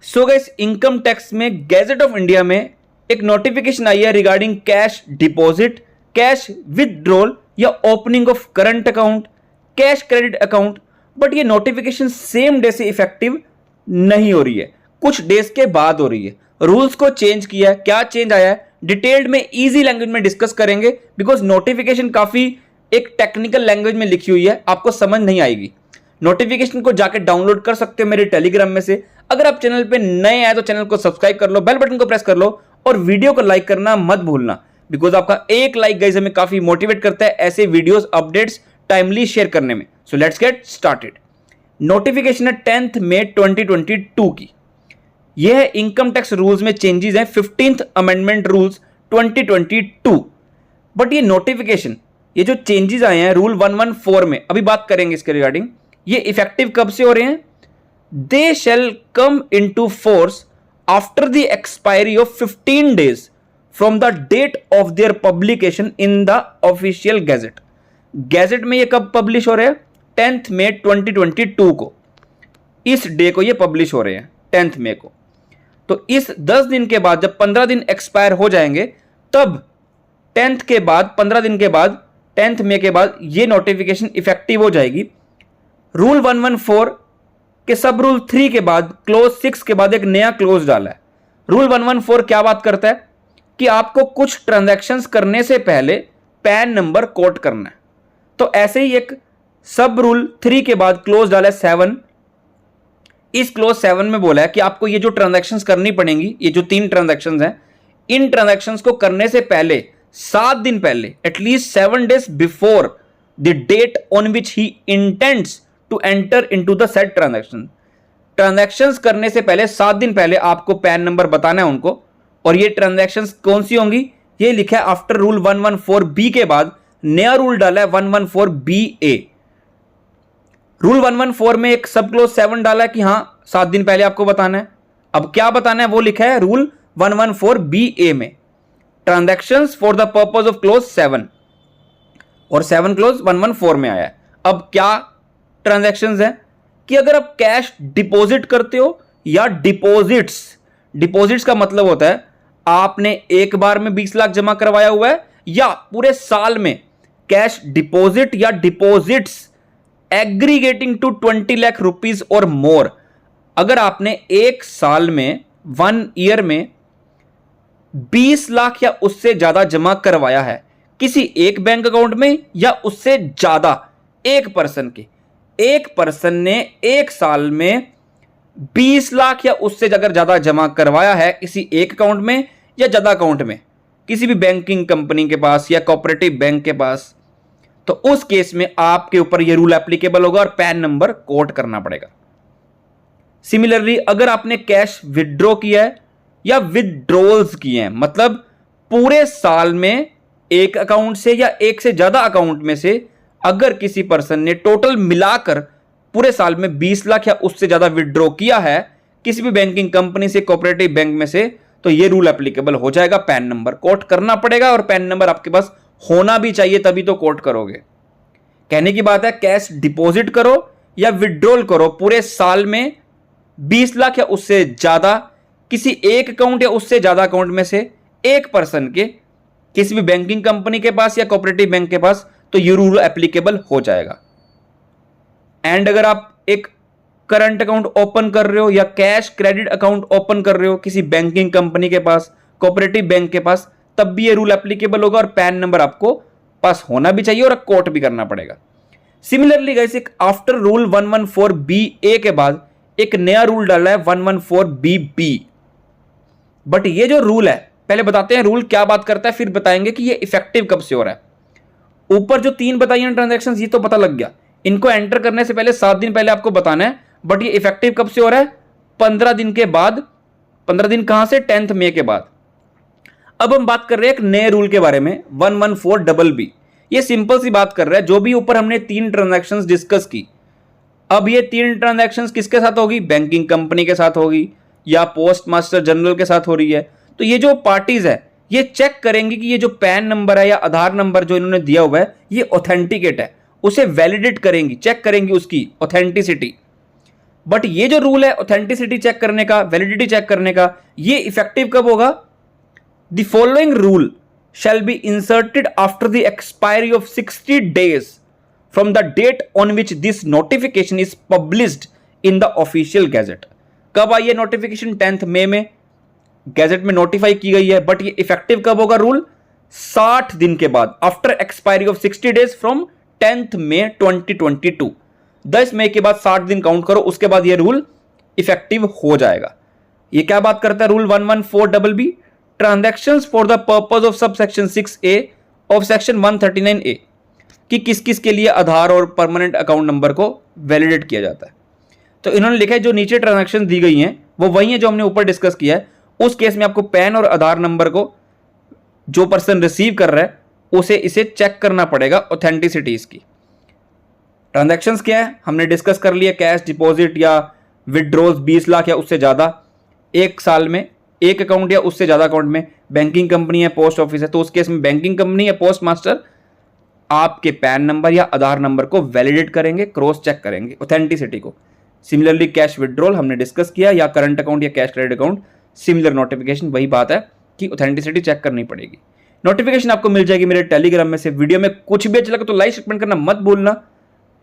सो guys, income tax में gazette of India में एक नोटिफिकेशन आई है regarding cash deposit, cash withdrawal या opening of current account, cash credit account. But ये नोटिफिकेशन सेम डे से इफेक्टिव नहीं हो रही है, कुछ डेज के बाद हो रही है। रूल्स को चेंज किया है, क्या चेंज आया है डिटेल्ड में इजी लैंग्वेज में डिस्कस करेंगे, बिकॉज नोटिफिकेशन काफी एक टेक्निकल लैंग्वेज में लिखी हुई है, आपको समझ नहीं आएगी। नोटिफिकेशन को जाकर डाउनलोड कर सकते हो मेरे टेलीग्राम में से। अगर आप चैनल पे नए आए तो चैनल को सब्सक्राइब कर लो, बेल बटन को प्रेस कर लो और वीडियो को लाइक करना मत भूलना, बिकॉज आपका एक लाइक गाइस हमें काफी मोटिवेट करता है ऐसे वीडियोस अपडेट्स टाइमली शेयर करने में। So let's get started. Notification है 10 मई 2022 की। यह है इनकम टैक्स रूल्स में चेंजेस हैं, 15th अमेंडमेंट रूल्स 2022। बट ये नोटिफिकेशन, ये जो चेंजेस आए हैं रूल 114 में, अभी बात करेंगे इसके रिगार्डिंग, ये इफेक्टिव कब से हो रहे हैं? They shall come into force after the expiry of 15 days from the date of their publication in the official gazette. Gazette में ये कब पब्लिश हो रहे हैं? 10 मई 2022 को, इस डे को ये पब्लिश हो रहे हैं 10 मई को। तो इस 10 दिन के बाद जब 15 दिन एक्सपायर हो जाएंगे, तब 10th के बाद 15 दिन के बाद 10 मई के बाद ये नोटिफिकेशन इफेक्टिव हो जाएगी। रूल 114 के सब रूल 3 के बाद क्लोज 6 के बाद एक नया क्लोज डाला है। रूल 114 क्या बात करता है कि आपको कुछ ट्रांजैक्शंस करने से पहले पैन नंबर कोट करना है। तो ऐसे ही एक सब रूल 3 के बाद क्लोज डाला है 7। इस क्लोज 7 में बोला है कि आपको ये जो ट्रांजैक्शंस करनी पड़ेंगी, ये जो 3 ट्रांजैक्शंस हैं, इन ट्रांजैक्शंस को करने से पहले 7 दिन पहले, at least 7 days before the date on which he intends to enter into the said transaction. Transactions करने से पहले 7 दिन पहले आपको पैन नंबर बताना है उनको। और ये ट्रांजैक्शंस कौन सी होंगी? ये लिखा है आफ्टर रूल 114 के बाद नया रूल डाला है 114 रूल 114 में एक सब क्लोज 7 डाला है कि हां 7 दिन पहले आपको बताना है। अब क्या बताना है वो लिखा है रूल 114 में, transactions for the purpose of close 7, और 7 क्लोज 114 में आया है। अब क्या ट्रांजैक्शंस हैं कि अगर आप कैश डिपॉजिट करते हो या डिपॉजिट्स का मतलब होता है आपने एक बार में 20 लाख जमा करवाया हुआ है या पूरे साल में कैश डिपॉजिट या deposits aggregating to 20 lakh rupees और मोर। अगर आपने एक साल में 1 ईयर में 20 लाख या उससे ज्यादा जमा करवाया है किसी एक बैंक अकाउंट में या उससे ज्यादा, एक पर्सन ने एक साल में 20 लाख या उससे अगर ज्यादा जमा करवाया है किसी एक अकाउंट में या ज्यादा अकाउंट में, किसी भी बैंकिंग कंपनी के पास या कोऑपरेटिव बैंक के पास, तो उस केस में आपके ऊपर यह रूल एप्लीकेबल होगा और पैन नंबर कोट करना पड़ेगा। सिमिलरली अगर आपने कैश विदड्रॉ किया है या विदड्रॉल्स किए हैं, मतलब पूरे साल में एक अकाउंट से या एक से ज्यादा अकाउंट में से अगर किसी पर्सन ने टोटल मिलाकर पूरे साल में 20 लाख या उससे ज्यादा विदड्रॉ किया है किसी भी बैंकिंग कंपनी से, कोऑपरेटिव बैंक में से, तो ये रूल एप्लीकेबल हो जाएगा। पैन नंबर कोट करना पड़ेगा और पैन नंबर आपके पास होना भी चाहिए, तभी तो कोट करोगे। कहने की बात है कैश डिपॉजिट करो या विदड्रॉल करो पूरे साल में 20 लाख या उससे ज्यादा किसी एक अकाउंट या उससे ज्यादा अकाउंट में से एक पर्सन के किसी भी बैंकिंग कंपनी के पास या कोऑपरेटिव बैंक के पास, तो ये रूल एप्लीकेबल हो जाएगा। एंड अगर आप एक करंट अकाउंट ओपन कर रहे हो या कैश क्रेडिट अकाउंट ओपन कर रहे हो किसी बैंकिंग कंपनी के पास, कोऑपरेटिव बैंक के पास, तब भी ये रूल एप्लीकेबल होगा और पैन नंबर आपको पास होना भी चाहिए और कोट भी करना पड़ेगा। सिमिलरली गाइस, एक आफ्टर रूल 114 के बाद एक नया रूल डाला है 114 बट ये जो रूल है, पहले बताते हैं रूल क्या बात करता है, फिर बताएंगे कि ये इफेक्टिव कब से हो रहा है। ऊपर जो 3 बताई हैं ट्रांजैक्शंस, ये तो पता लग गया, इनको एंटर करने से पहले 7 दिन पहले आपको बताना है। बट ये इफेक्टिव कब से हो रहा है? 15 दिन के बाद। 15 दिन कहां से? 10 मई के बाद। अब हम बात कर रहे हैं एक नए रूल के बारे में, 114 ये सिंपल सी बात कर रहा है, जो भी ऊपर हमने 3 ट्रांजैक्शंस डिस्कस की, अब ये 3 ट्रांजैक्शंस किसके साथ होगी? बैंकिंग कंपनी के साथ होगी या पोस्ट मास्टर जनरल के साथ हो रही है। तो ये जो पार्टीज है ये चेक करेंगे कि ये जो पैन नंबर है या आधार नंबर जो इन्होंने दिया हुआ है ये ऑथेंटिकेट है, उसे वैलिडेट करेंगी, चेक करेंगी उसकी ऑथेंटिसिटी। बट ये जो रूल है ऑथेंटिसिटी चेक करने का, वैलिडिटी चेक करने का, ये इफेक्टिव कब होगा? The following rule shall be inserted after the expiry of 60 days from the date on which this notification is published in the official gazette. कब आई है नोटिफिकेशन? 10 मई में गैजेट में नोटिफाई की गई है, बट ये इफेक्टिव कब होगा रूल? 60 दिन के बाद, after expiry of 60 days from 10 मई 2022। 10 मई के बाद 60 दिन काउंट करो, उसके बाद ये रूल इफेक्टिव हो जाएगा। ये क्या बात करता है rule 114BB? Transactions for the purpose of sub section 6A of section 139A कि किस किस के लिए आधार और परमानेंट अकाउंट नंबर को वैलिडेट किया जाता है। तो इन्होंने लिखा है जो नीचे ट्रांजैक्शन दी गई हैं वो वही है जो हमने ऊपर डिस्कस किया है। उस केस में आपको पैन और आधार नंबर को जो पर्सन रिसीव कर रहा है उसे इसे चेक करना पड़ेगा ऑथेंटिसिटी इसकी। ट्रांजैक्शंस क्या है हमने डिस्कस कर लिया, कैश डिपॉजिट या विड्रॉल्स 20 लाख या उससे ज़्यादा एक साल में, एक अकाउंट या उससे ज़्यादा अकाउंट में। बैंकिंग कंपनी है, पोस्ट ऑफिस है, तो उस केस में बैंकिंग कंपनी या पोस्ट मास्टर आपके पैन नंबर या आधार नंबर को वैलिडेट करेंगे, क्रॉस चेक करेंगे ऑथेंटिसिटी को। सिमिलरली कैश विड्रॉल हमने डिस्कस किया या करंट अकाउंट या cash credit account, similar notification, वही बात है कि ऑथेंटिसिटी चेक करनी पड़ेगी। नोटिफिकेशन आपको मिल जाएगी मेरे टेलीग्राम में से। वीडियो में कुछ भी अच्छा लगा तो लाइक कमेंट करना मत भूलना।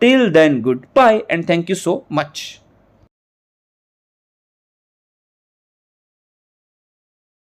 Till then goodbye and thank you so much.